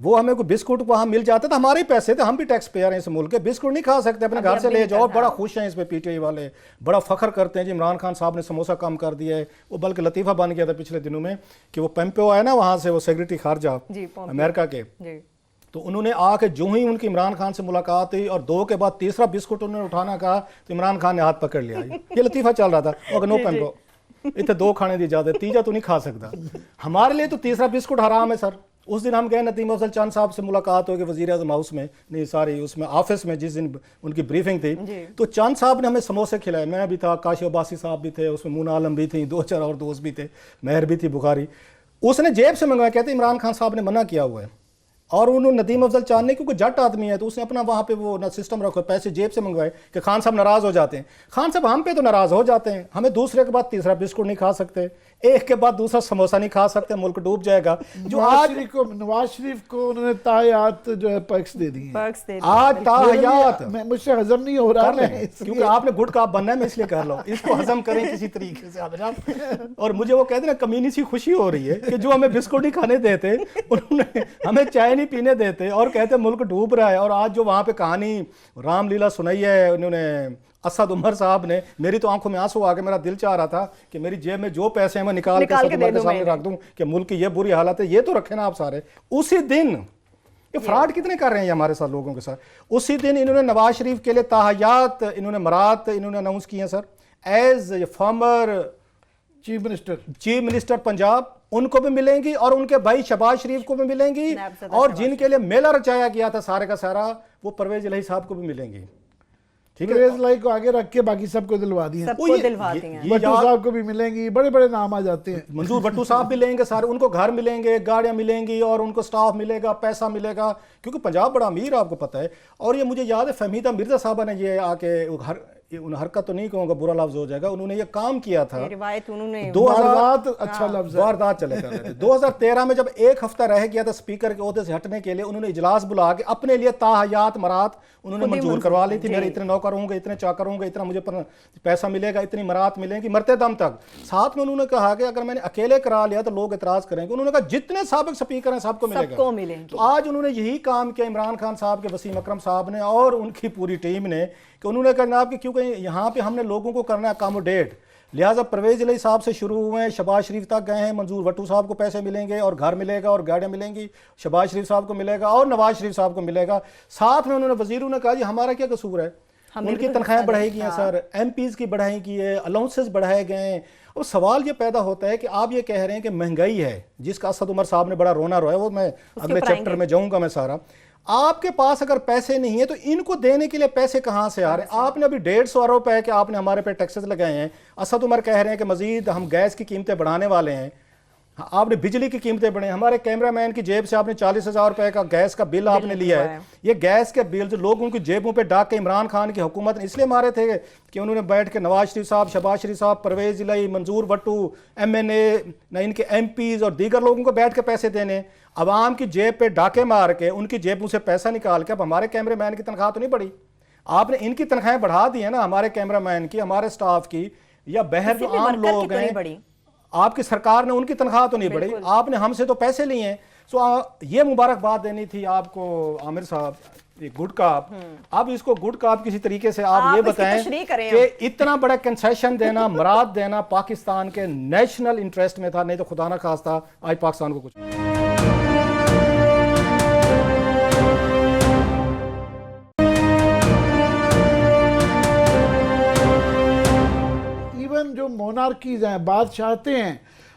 وہ ہمیں کوئی بسکٹ وہاں مل جاتا تھا, ہمارے ہی پیسے تھے, ہم بھی ٹیکس پیئر ہیں اس ملک کے, بسکٹ نہیں کھا سکتے, اپنے گھر سے لے جاؤ. بڑا خوش ہیں اس پہ پی ٹی آئی والے, بڑا فخر کرتے ہیں جی عمران خان صاحب نے سموسہ کم کر دیا ہے. وہ بلکہ لطیفہ بن گیا تھا پچھلے دنوں میں کہ وہ پمپیو آئے نا وہاں سے, وہ سیکریٹری خارجہ امریکہ کے, تو انہوں نے آ کے جو ہی ان کی عمران خان سے ملاقات ہوئی اور 2 کے بعد تیسرا بسکٹ انہوں نے اٹھانا کہا تو عمران خان نے ہاتھ پکڑ لیا. یہ لطیفہ چل رہا تھا, وہ نو پمپیو اتنے 2 کھانے دی اجازت, تیجا تو نہیں کھا سکتا. ہمارے لیے تو تیسرا بسکٹ حرام ہے سر. اس دن ہم گئے ندیم افضل چاند صاحب سے ملاقات ہو گئی وزیر اعظم ہاؤس میں, نہیں ساری اس میں آفس میں, جس دن ان کی بریفنگ تھی, تو چاند صاحب نے ہمیں سموسے کھلائے. میں بھی تھا, کاشف عباسی صاحب بھی تھے, اس میں مونا عالم بھی تھیں, 2-4 اور دوست بھی تھے, مہر بھی تھی بخاری. اس نے جیب سے منگوایا, کہتے عمران خان صاحب نے منع کیا ہوا ہے. اور انہوں نے ندیم افضل چاند نے, کیونکہ جٹ آدمی ہے تو اس نے اپنا وہاں پہ وہ سسٹم رکھا, پیسے جیب سے منگوائے کہ خان صاحب ناراض ہو جاتے ہیں. خان صاحب ہم پہ تو ناراض ہو جاتے ہیں, ہمیں دوسرے کے بعد تیسرا بسکٹ نہیں کھا سکتے, ایک کے بعد دوسرا سموسہ نہیں کھا سکتے, ملک ڈوب جائے گا. جو آج نواز شریف کو انہوں نے تاحیات جو ہے پرکس دے دی ہیں, آج تاحیات مجھ سے ہضم نہیں ہو رہا, کیونکہ آپ نے گڈ کاپ بننا ہے, میں اس لیے کر لوں, اس کو ہضم کریں کسی طریقے سے آپ. اور مجھے وہ کہتے ہیں نا, کمینی سی خوشی ہو رہی ہے کہ جو ہمیں بسکٹ نہیں کھانے دیتے, انہوں نے ہمیں چائے نہیں پینے دیتے اور کہتے ملک ڈوب رہا ہے. اور آج جو وہاں پہ کہانی رام لیلا سنائی ہے انہوں نے, اسد عمر صاحب نے, میری تو آنکھوں میں آنسو آ کے میرا دل چاہ رہا تھا کہ میری جیب میں جو پیسے ہیں میں نکال کے اسد عمر کے سامنے رکھ دوں کہ ملک کی یہ بری حالت ہے, یہ تو رکھے نا آپ سارے. اسی دن یہ فراڈ کتنے کر رہے ہیں ہمارے ساتھ لوگوں کے ساتھ. اسی دن انہوں نے نواز شریف کے لیے تاحیات, انہوں نے مرات انہوں نے اناؤنس کی ہیں sir, as former chief minister Punjab, ان کو بھی ملیں گی اور ان کے بھائی شہباز شریف کو بھی ملیں گی, اور جن کے لیے میلہ رچایا گیا تھا سارے کا سارا, وہ پرویز الہی صاحب کو بھی ملیں گی. ٹھیک ہے, پرویز الہی کو آگے رکھ کے باقی سب کو دلوا دی ہیں, بٹو صاحب کو بھی ملیں گی, بڑے بڑے نام آ جاتے ہیں. منظور بٹو صاحب بھی لیں گے سارے, ان کو گھر ملیں گے, گاڑیاں ملیں گی, اور ان کو سٹاف ملے گا, پیسہ ملے گا, کیونکہ پنجاب بڑا امیر ہے آپ کو پتہ ہے. اور یہ مجھے یاد ہے فہمیدہ مرزا صاحبہ نے یہ آ کے حرکت تو نہیں کہوں گا, برا لفظ ہو جائے گا, انہوں نے یہ کام کیا تھا, اچھا لفظ واردات چلے کر رہے تھے. 2013 میں جب 1 ہفتہ رہ گیا تھا اسپیکر کے عہدے سے ہٹنے کے لیے, انہوں نے اجلاس بلا کے اپنے لیے تاحیات مرات انہوں نے منظور کروا لی تھی. میرے اتنے نوکر ہوں گے, اتنے چاکر ہوں گے, اتنا مجھے پیسہ ملے گا, اتنی مرات ملیں گی مرتے دم تک. ساتھ میں انہوں نے کہا کہ اگر میں نے اکیلے کرا لیا تو لوگ اعتراض کریں گے. انہوں نے کہا جتنے سابق اسپیکر ہیں سب کو ملے گا. تو آج انہوں نے یہی کام کیا عمران خان صاحب کے, وسیم اکرم صاحب نے اور ان کی پوری ٹیم نے, کہ انہوں نے کہا جناب کہ کیونکہ یہاں پہ ہم نے لوگوں کو کرنا ہے اکاموڈیٹ, لہٰذا پرویز الہی صاحب سے شروع ہوئے ہیں, شہباز شریف تک گئے ہیں, منظور بٹو صاحب کو پیسے ملیں گے اور گھر ملے گا اور گاڑیاں ملیں گی, شہباز شریف صاحب کو ملے گا اور نواز شریف صاحب کو ملے گا. ساتھ میں انہوں نے وزیروں نے کہا جی ہمارا کیا قصور ہے, ان کی تنخواہیں بڑھائی گئی ہیں سر, ایم پیز کی بڑھائی کی ہے, الاؤنسز بڑھائے گئے ہیں. اور سوال یہ پیدا ہوتا ہے کہ آپ یہ کہہ رہے ہیں کہ مہنگائی ہے, جس کا اسد عمر صاحب نے بڑا رونا رویا, وہ میں اگلے چیپٹر میں جاؤں گا میں سارا. آپ کے پاس اگر پیسے نہیں ہیں تو ان کو دینے کے لیے پیسے کہاں سے آ رہے ہیں؟ آپ نے ابھی 150 ارب ہے کہ آپ نے ہمارے پہ ٹیکسز لگائے ہیں. اسد عمر کہہ رہے ہیں کہ مزید ہم گیس کی قیمتیں بڑھانے والے ہیں, آپ نے بجلی کی قیمتیں بڑھیں. ہمارے کیمرہ مین کی جیب سے آپ نے 40,000 روپے کا گیس کا بل آپ نے لیا ہے. یہ گیس کے بل جو لوگوں کی جیبوں پہ ڈاک کے عمران خان کی حکومت نے اس لیے مارے تھے کہ انہوں نے بیٹھ کے نواز شریف صاحب, شہباز شریف صاحب, پرویز الہی, منظور بٹو, ایم این اے, نہ ان کے ایم پیز اور دیگر لوگوں کو بیٹھ کے پیسے دینے, عوام کی جیب پہ ڈاکے مار کے ان کی جیبوں سے پیسہ نکال کے. اب ہمارے کیمرہ مین کی تنخواہ تو نہیں بڑھی, آپ نے ان کی تنخواہیں بڑھا دی ہیں نا, ہمارے کیمرہ مین کی, ہمارے سٹاف کی, یا بہر جو عام لوگ ہیں, آپ کی سرکار نے ان کی تنخواہ تو نہیں بڑھی, آپ نے ہم سے تو پیسے لیے ہیں. سو یہ مبارکباد دینی تھی آپ کو عامر صاحب, گڈ کاپ. اب اس کو گڈ کاپ کسی طریقے سے آپ یہ بتائیں کہ اتنا بڑا کنسیشن دینا, مراد دینا پاکستان کے نیشنل انٹرسٹ میں تھا, نہیں تو خدا نہ خواستہ آج پاکستان کو کچھ. ایون جو مونارکیز ہیں, بادشاہتے ہیں,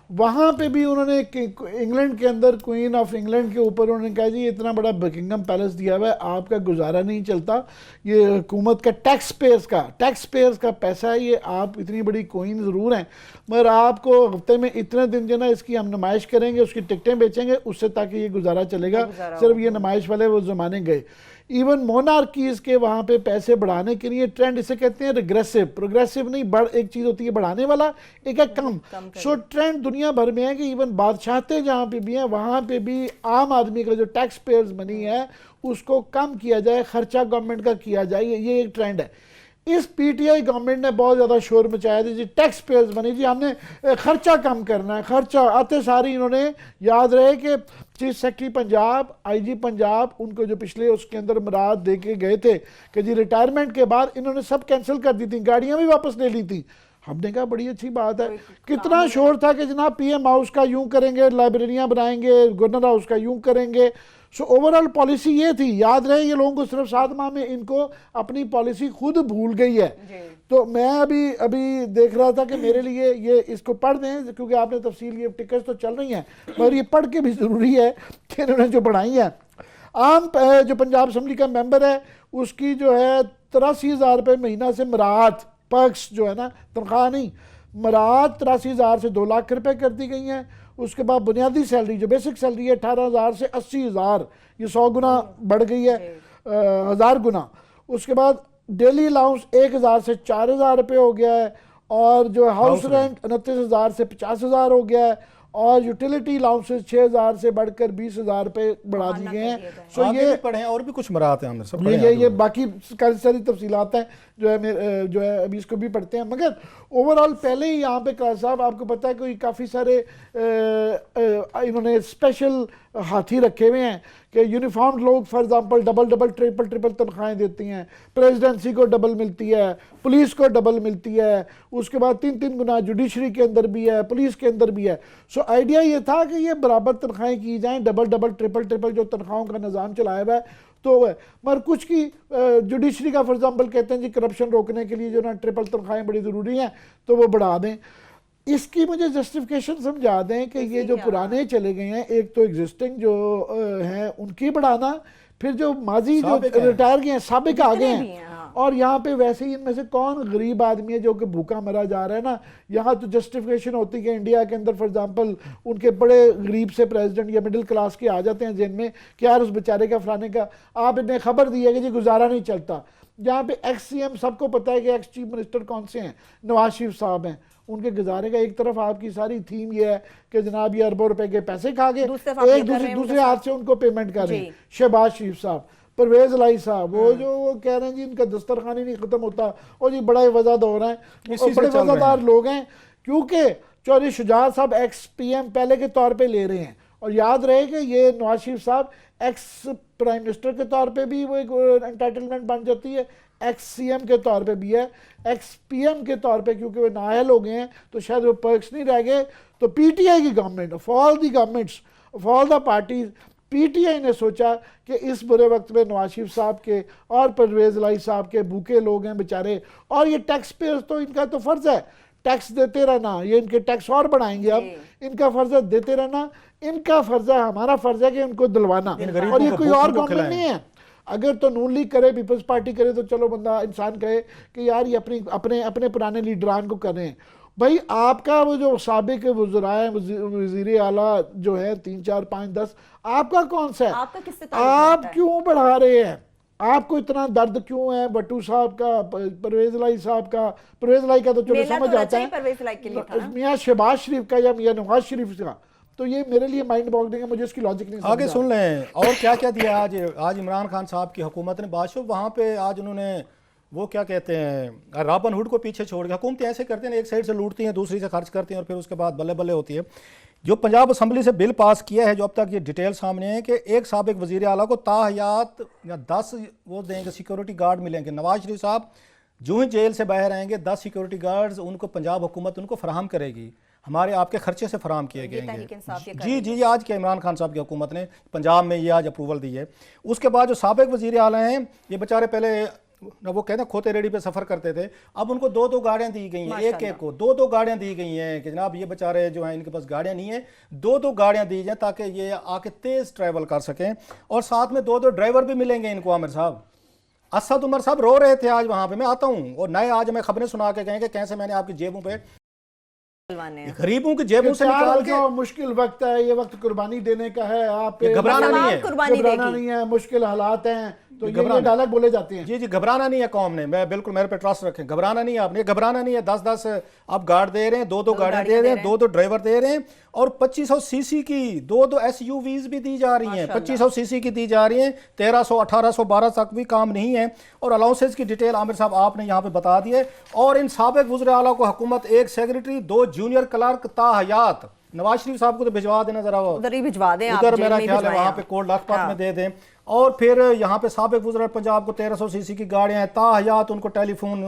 وہاں پہ بھی انہوں نے انگلینڈ کے اندر کوئین آف انگلینڈ کے اوپر انہوں نے کہا جی اتنا بڑا بکنگم پیلس دیا ہوا ہے, آپ کا گزارا نہیں چلتا, یہ حکومت کا ٹیکس پیئرز کا پیسہ ہے, یہ آپ اتنی بڑی کوئن ضرور ہیں مگر آپ کو ہفتے میں اتنے دن جو نا اس کی ہم نمائش کریں گے, اس کی ٹکٹیں بیچیں گے, اس سے تاکہ یہ گزارا چلے گا. صرف یہ نمائش والے وہ زمانے گئے. ایون مونارکیز کے وہاں پہ پیسے بڑھانے کے لیے ٹرینڈ اسے کہتے ہیں ریگریسو, پروگریسو نہیں, ایک چیز ہوتی ہے بڑھانے والا, ایک ہے کم. سو ٹرینڈ دنیا بھر میں ہے کہ ایون بادشاہتے جہاں پہ بھی ہیں وہاں پہ بھی عام آدمی کا جو ٹیکس پیئرز منی ہے اس کو کم کیا جائے, خرچہ گورنمنٹ کا کیا جائے, یہ ایک ٹرینڈ ہے. اس پی ٹی آئی گورنمنٹ نے بہت زیادہ شور مچایا تھا جی ٹیکس پیئرز بنی جی ہم نے خرچہ کم کرنا ہے خرچہ آتے ساری انہوں نے یاد رہے کہ چیف سیکرٹری پنجاب آئی جی پنجاب ان کو جو پچھلے اس کے اندر مراد دے کے گئے تھے کہ جی ریٹائرمنٹ کے بعد انہوں نے سب کینسل کر دی تھیں گاڑیاں بھی واپس لے لی تھیں ہم نے کہا بڑی اچھی بات ہے کتنا شور تھا کہ جناب پی ایم ہاؤس کا یوں کریں گے لائبریریاں بنائیں گے گورنر ہاؤس کا یوں کریں گے سو اوورآل پالیسی یہ تھی یاد رہے یہ لوگوں کو صرف 7 ماہ میں ان کو اپنی پالیسی خود بھول گئی ہے تو میں ابھی دیکھ رہا تھا کہ میرے لیے یہ اس کو پڑھ دیں کیونکہ آپ نے تفصیل یہ ٹکٹس تو چل رہی ہیں مگر یہ پڑھ کے بھی ضروری ہے کہ انہوں نے جو بڑھائی ہیں عام جو پنجاب اسمبلی کا ممبر ہے اس کی جو ہے 83,000 روپے مہینہ سے مراد پرکس جو ہے نا تنخواہ نہیں مراد 83,000 سے 2 لاکھ روپے کر دی گئی ہیں اس کے بعد بنیادی سیلری جو بیسک سیلری ہے 18,000 سے 80,000 یہ 100 گنا بڑھ گئی ہے 1000 گنا اس کے بعد ڈیلی الاؤنس 1,000 سے 4,000 روپے ہو گیا ہے اور جو ہاؤس رینٹ 29,000 سے 50,000 ہو گیا ہے اور یوٹیلیٹی الاؤنسز 6,000 سے بڑھ کر 20,000 روپے بڑھا دی گئے ہیں سو یہ پڑھیں اور بھی کچھ مرات ہیں ہم نے سب یہ باقی ساری تفصیلات ہیں جو ہے ابھی اس کو بھی پڑھتے ہیں مگر اوورآل پہلے ہی یہاں پہ قاضی صاحب آپ کو پتہ ہے کہ کافی سارے انہوں نے اسپیشل ہاتھی رکھے ہوئے ہیں کہ یونیفارم لوگ فار ایگزامپل ڈبل ٹرپل تنخواہیں دیتی ہیں پریزیڈنسی کو ڈبل ملتی ہے پولیس کو ڈبل ملتی ہے اس کے بعد 3 گنا جوڈیشری کے اندر بھی ہے پولیس کے اندر بھی ہے سو آئیڈیا یہ تھا کہ یہ برابر تنخواہیں کی جائیں ڈبل ٹرپل جو تنخواہوں کا نظام چلایا ہوا ہے تو مگر کچھ کی جوڈیشری کا فار ایگزامپل کہتے ہیں جی کرپشن روکنے کے لیے جو نا ٹرپل تنخواہیں بڑی ضروری ہیں تو وہ بڑھا دیں اس کی مجھے جسٹیفیکیشن سمجھا دیں کہ یہ جو پرانے چلے گئے ہیں ایک تو ایگزسٹنگ جو ہیں ان کی بڑھانا پھر جو ماضی جو ریٹائر گئے ہیں سابق آ گئے ہیں اور یہاں پہ ویسے ہی ان میں سے کون غریب آدمی ہے جو کہ بھوکا مرا جا رہا ہے نا یہاں تو جسٹیفیکیشن ہوتی کہ انڈیا کے اندر فار ایگزامپل ان کے بڑے غریب سے پریزیڈنٹ یا مڈل کلاس کے آ جاتے ہیں جن میں کہ یار اس بیچارے کا فلانے کا آپ نے خبر دی ہے کہ جی گزارا نہیں چلتا جہاں پہ ایکس سی ایم سب کو پتہ ہے کہ ایکس چیف منسٹر کون سے ہیں نواز شریف صاحب ہیں ان کے گزارے کا ایک طرف آپ کی ساری تھیم یہ ہے کہ جناب یہ اربوں روپے کے پیسے کھا گئے ایک دوسرے ہاتھ سے ان کو پیمنٹ کر رہے ہیں شہباز شریف صاحب پرویز الہی صاحب وہ جو کہہ رہے ہیں جی ان کا دسترخوان ہی نہیں ختم ہوتا اور جی بڑا ہی وضاحت ہو رہا ہے بڑے وضاحتدار لوگ ہیں کیونکہ چودھری شجاعت صاحب ایکس پی ایم پہلے کے طور پہ لے رہے ہیں اور یاد رہے کہ یہ نواز شریف صاحب ایکس پرائم منسٹر کے طور پہ بھی وہ ایک انٹائٹلمنٹ بن جاتی ہے ایکس سی ایم کے طور پہ بھی ہے ایکس پی ایم کے طور پہ کیونکہ وہ نااہل ہو گئے ہیں تو شاید وہ پرکس نہیں رہ گئے تو پی ٹی آئی کی government of all the governments of all the parties P T I نے سوچا کہ اس برے وقت میں نواز شریف صاحب کے اور پرویز الہی صاحب کے بھوکے لوگ ہیں بیچارے اور یہ ٹیکس پیئرز تو ان کا تو فرض ہے ٹیکس دیتے رہنا یہ ان کے ٹیکس اور بڑھائیں گے اب ان کا فرض ہے دیتے رہنا ان کا فرض ہے ہمارا فرض ہے کہ ان کو دلوانا اور یہ کوئی اور گورنمنٹ نہیں ہے اگر تو نون لیگ کرے پیپلز پارٹی کرے تو چلو بندہ انسان کہے کہ یار یہ اپنے پرانے لیڈران کو کر رہے ہیں بھائی آپ کا وہ جو سابق وزراء ہیں وزیر اعلیٰ جو ہے 3 4 5 10 آپ کا کون سا ہے آپ کیوں بڑھا رہے ہیں آپ کو اتنا درد کیوں ہے بٹو صاحب کا پرویز الہی صاحب کا پرویز الہی کا تو چلو سمجھ آتا ہے میاں شہباز شریف کا یا میاں نواز شریف کا تو یہ میرے لیے مائنڈ باگلنگ ہے مجھے اس کی لاجک نہیں سمجھ آگے سن لیں اور کیا کیا دیا آج عمران خان صاحب کی حکومت نے بادشاہ وہاں پہ آج انہوں نے وہ کیا کہتے ہیں رابن ہوڈ کو پیچھے چھوڑ کے حکومتیں ایسے کرتے ہیں ایک سائڈ سے لوٹتی ہیں دوسری سے خرچ کرتی ہیں اور پھر اس کے بعد بلے بلے ہوتی ہے جو پنجاب اسمبلی سے بل پاس کیا ہے جو اب تک یہ ڈیٹیل سامنے ہے کہ ایک سابق وزیر اعلیٰ کو تاحیات یا 10 وہ دیں گے سیکورٹی گارڈ ملیں گے نواز شریف صاحب جو ہی جیل سے باہر آئیں گے 10 سیکورٹی گارڈز ان کو پنجاب حکومت ان کو فراہم کرے گی ہمارے آپ کے خرچے سے فراہم کیے گئے ہیں جی آج کے عمران خان صاحب کی حکومت نے پنجاب میں یہ آج اپروول دی ہے اس کے بعد جو سابق وزیر اعلیٰ ہیں یہ بیچارے پہلے وہ کہتے ہیں کھوتے ریڈی پہ سفر کرتے تھے اب ان کو 2 گاڑیاں دی گئی ہیں ایک کو 2 گاڑیاں دی گئی ہیں کہ جناب یہ بیچارے جو ہیں ان کے پاس گاڑیاں نہیں ہیں 2 گاڑیاں دی جائیں تاکہ یہ آ کے تیز ٹریول کر سکیں اور ساتھ میں 2 ڈرائیور بھی ملیں گے ان کو عامر صاحب اسد عمر صاحب رو رہے تھے آج وہاں پہ میں آتا ہوں اور نئے آج ہمیں خبریں سنا کے گئے کہ کیسے میں نے آپ کی جیبوں پہ غریبوں کی جیبوں سے نکال کے. مشکل وقت ہے یہ، وقت قربانی دینے کا ہے، آپ گھبرانا نہیں ہے، مشکل حالات ہیں تو یہ ڈائلاگ بولے جاتے ہیں. جی گھبرانا نہیں ہے قوم نے، میں بالکل میرے پہ ٹرسٹ رکھیں، گھبرانا نہیں ہے آپ نے، گھبرانا نہیں ہے. 10 آپ گارڈ دے رہے ہیں، 2 گاڑیاں دے رہے ہیں، 2 ڈرائیور دے رہے ہیں، اور 2500 سی سی کی 2 SUVs بھی دی جا رہی ہیں، 2500 سی سی کی دی جا ری ہیں، 1300 1800 12 تک بھی کام نہیں ہے. اور الاؤنسز کی ڈیٹیل عامر صاحب آپ نے یہاں پہ بتا دی ہے. اور ان سابق وزراء اعلیٰ کو حکومت 1 سیکریٹری 2 جونیئر کلرک تا حیات. نواز شریف صاحب کو تو بھجوا دینا ذرا، ادھر ہی بھجوا دیں، ادھر میرا خیال ہے وہاں پہ کوٹ لکھپت میں دے دیں. اور پھر یہاں پہ سابق وزراء پنجاب کو 1300 سی سی کی گاڑیاں ہیں، تا حیات ان کو ٹیلی فون.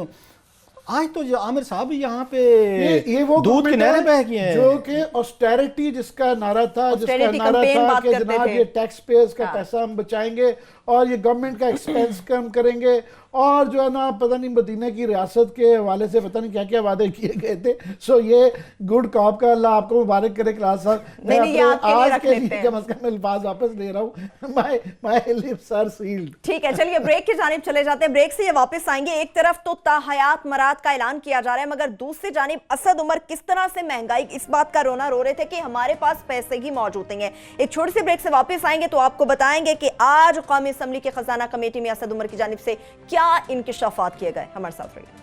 آج تو عامر صاحب یہاں پہ دودھ کی نہریں بہہ گئی ہیں، جو کہ آسٹیرٹی جس کا نعرہ تھا کہ جناب یہ ٹیکس پیئرز کا پیسہ ہم بچائیں گے اور یہ گورنمنٹ کا ایکسپینس کم کریں گے، اور جو ہے نا پتہ نہیں مدینہ کی ریاست کے حوالے سے پتہ نہیں کیا کیا وعدے کیے گئے تھے. سو یہ گڈ کاپ کا اللہ آپ کو مبارک کرے. کلاس صاحب میں آج کے لیے کم از کم الفاظ واپس لے رہا ہوں، مائی لپس آر سیلڈ. ٹھیک ہے چلیے بریک کی جانب چلے جاتے ہیں، بریک سے یہ واپس آئیں گے. ایک طرف تو تا حیات مراد کا اعلان کیا جا رہا ہے، مگر دوسری جانب اسد عمر کس طرح سے مہنگائی اس بات کا رونا رو رہے تھے کہ ہمارے پاس پیسے ہی موجود نہیں ہیں. ایک چھوٹی سی بریک سے واپس آئیں گے تو آپ کو بتائیں گے کہ آج قومی اسمبلی کے خزانہ کمیٹی میں اسد عمر کی جانب سے کیا انکشافات کیے گئے. ہمارے ساتھ رہیے.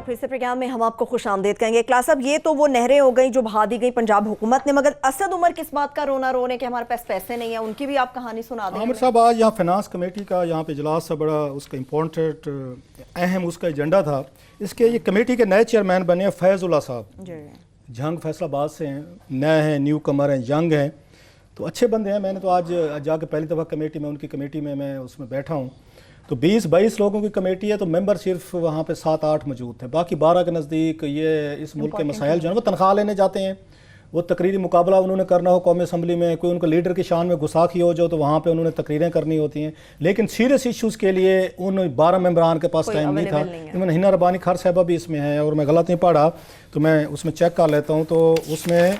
پھر سے پروگرام میں ہم آپ کو خوش آمدید کہیں گے. کلاس اب یہ تو وہ نہریں ہو گئیں جو بہا دی گئی پنجاب حکومت نے، مگر اسد عمر کس بات کا رونا رونے کہ ہمارے پاس پیسے نہیں ہیں، ان کی بھی آپ کہانی سنا دیں. عامر صاحب آج یہاں فائنانس کمیٹی کا یہاں پہ اجلاس سے بڑا اس کا امپورٹنٹ اہم اس کا ایجنڈا تھا. اس کے یہ کمیٹی کے نئے چیئرمین بنے ہیں فیض اللہ صاحب، جھنگ فیصل آباد سے ہیں، نئے ہیں، نیو کمر ہیں، ینگ ہیں، تو اچھے بندے ہیں. میں نے تو آج جا کے پہلی دفعہ کمیٹی میں ان کی کمیٹی میں اس میں بیٹھا ہوں. تو 20-22 لوگوں کی کمیٹی ہے، تو ممبر صرف وہاں پہ 7-8 موجود تھے، باقی 12 کے نزدیک. یہ اس ملک کے مسائل جو ہیں وہ تنخواہ لینے جاتے ہیں، وہ تقریری مقابلہ انہوں نے کرنا ہو قومی اسمبلی میں، کوئی ان کو لیڈر کی شان میں گستاخی ہو جو تو وہاں پہ انہوں نے تقریریں کرنی ہوتی ہیں. لیکن سیریس ایشوز کے لیے ان 12 ممبران کے پاس ٹائم نہیں تھا. ایون ہنا ربانی خر صاحبہ بھی اس میں ہے، اور میں غلط نہیں پڑھا تو میں اس میں چیک کر لیتا ہوں، تو اس میں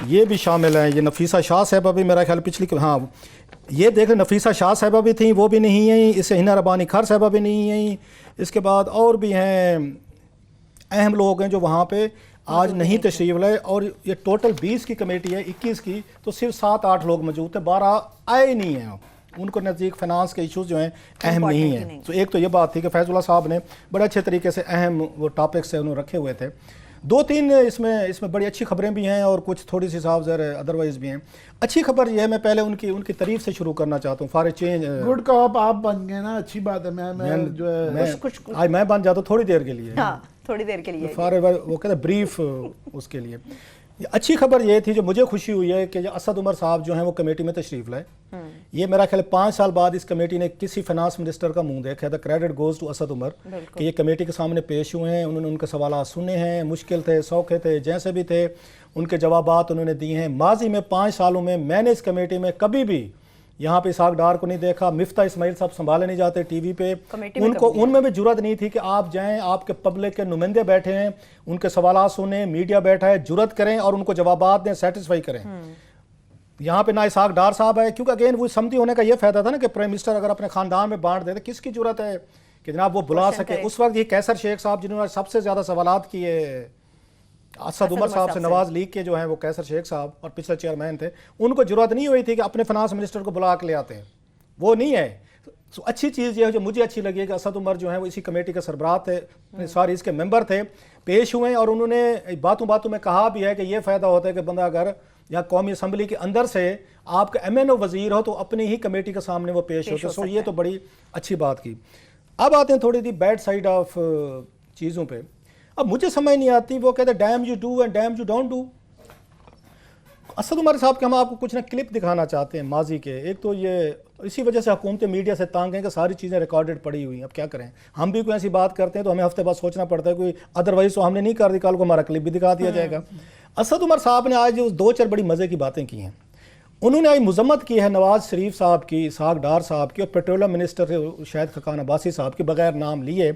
یہ بھی شامل ہیں. یہ نفیسہ شاہ صاحبہ بھی میرا خیال پچھلی، ہاں یہ دیکھ نفیسہ شاہ صاحبہ بھی تھیں، وہ بھی نہیں ہیں. اس سے ہنا ربانی خر صاحبہ بھی نہیں ہیں. اس کے بعد اور بھی ہیں اہم لوگ ہیں جو وہاں پہ آج نہیں تشریف لائے. اور یہ ٹوٹل 20 کی کمیٹی ہے، 21 کی، تو صرف 7-8 لوگ موجود تھے، 12 آئے نہیں ہیں. ان کو نزدیک فائنانس کے ایشوز جو ہیں اہم نہیں ہیں. تو ایک تو یہ بات تھی کہ فیض اللہ صاحب نے بڑے اچھے طریقے سے اہم وہ ٹاپکس سے انہوں نے رکھے ہوئے تھے. 2-3 اس میں بڑی اچھی خبریں بھی ہیں اور کچھ تھوڑی سی صاحب ذرا ادروائز بھی ہیں. اچھی خبر یہ ہے، میں پہلے ان کی تعریف سے شروع کرنا چاہتا ہوں. فار چینج گڈ کاپ آپ بن گئے نا، اچھی بات ہے. میں جو ہے آج میں بن جاتا ہوں تھوڑی دیر کے لیے، تھوڑی دیر کے لیے، وہ کہتے ہیں بریف اس کے لیے. اچھی خبر یہ تھی جو مجھے خوشی ہوئی ہے کہ اسد عمر صاحب جو ہیں وہ کمیٹی میں تشریف لائے. یہ میرا خیال 5 سال بعد اس کمیٹی نے کسی فائنانس منسٹر کا منہ دیکھا تھا. Credit goes to Asad Umar کہ یہ کمیٹی کے سامنے پیش ہوئے ہیں، انہوں نے ان کے سوالات سنے ہیں، مشکل تھے، سوکھے تھے، جیسے بھی تھے ان کے جوابات انہوں نے دیے ہیں. ماضی میں 5 سالوں میں نے اس کمیٹی میں کبھی بھی یہاں پہ اسحاق ڈار کو نہیں دیکھا. مفتاح اسماعیل صاحب سنبھالے نہیں جاتے ٹی وی پہ، ان میں بھی جرات نہیں تھی کہ آپ جائیں، آپ کے پبلک کے نمائندے بیٹھے ہیں، ان کے سوالات سنیں، میڈیا بیٹھا ہے، جرات کریں اور ان کو جوابات دیں، سیٹسفائی کریں. یہاں پہ نہ اسحاق ڈار صاحب ہے، کیونکہ اگین وہ سمتی ہونے کا یہ فائدہ تھا نا کہ پرائم منسٹر اگر اپنے خاندان میں بانٹ دے تو کس کی جرات ہے کہ جناب وہ بلا سکے. اس وقت یہ کیسر شیخ صاحب جنہوں نے سب سے زیادہ سوالات کیے اسد عمر صاحب سے، نواز لیگ کے جو ہیں وہ کیسر شیخ صاحب اور پچھلے چیئرمین تھے، ان کو ضرورت نہیں ہوئی تھی کہ اپنے فائنانس منسٹر کو بلا کے لے آتے ہیں. وہ نہیں ہے. اچھی چیز یہ ہے جو مجھے اچھی لگی ہے کہ اسد عمر جو ہیں وہ اسی کمیٹی کے سربراہ تھے، سارے اس کے ممبر تھے، پیش ہوئے اور انہوں نے باتوں میں کہا بھی ہے کہ یہ فائدہ ہوتا ہے کہ بندہ اگر یا قومی اسمبلی کے اندر سے آپ کا MNO وزیر ہو تو اپنی ہی کمیٹی کے سامنے وہ پیش ہوتے. سو یہ تو بڑی اچھی بات کی. اب آتے ہیں تھوڑی سی بیڈ سائیڈ آف چیزوں پہ. اب مجھے سمجھ نہیں آتی، وہ کہتے ہیں damn you do and damn you don't do. Asad Umar صاحب کے ہم آپ کو کچھ نہ کلپ دکھانا چاہتے ہیں ماضی کے. ایک تو یہ اسی وجہ سے حکومت میڈیا سے تانگ ہیں کہ ساری چیزیں ریکارڈڈ پڑی ہوئی ہیں. اب کیا کریں، ہم بھی کوئی ایسی بات کرتے ہیں تو ہمیں ہفتے بعد سوچنا پڑتا ہے، کوئی ادروائز تو ہم نے نہیں کر دی، کل کو ہمارا کلپ بھی دکھا دیا جائے گا. اسد عمر صاحب نے آج 2-4 بڑی مزے کی باتیں کی ہیں. انہوں نے آج مذمت کی ہے نواز شریف صاحب کی، اسحاق ڈار صاحب کی اور پیٹرولیم منسٹر شاہد خاقان عباسی صاحب کی، بغیر نام لیے،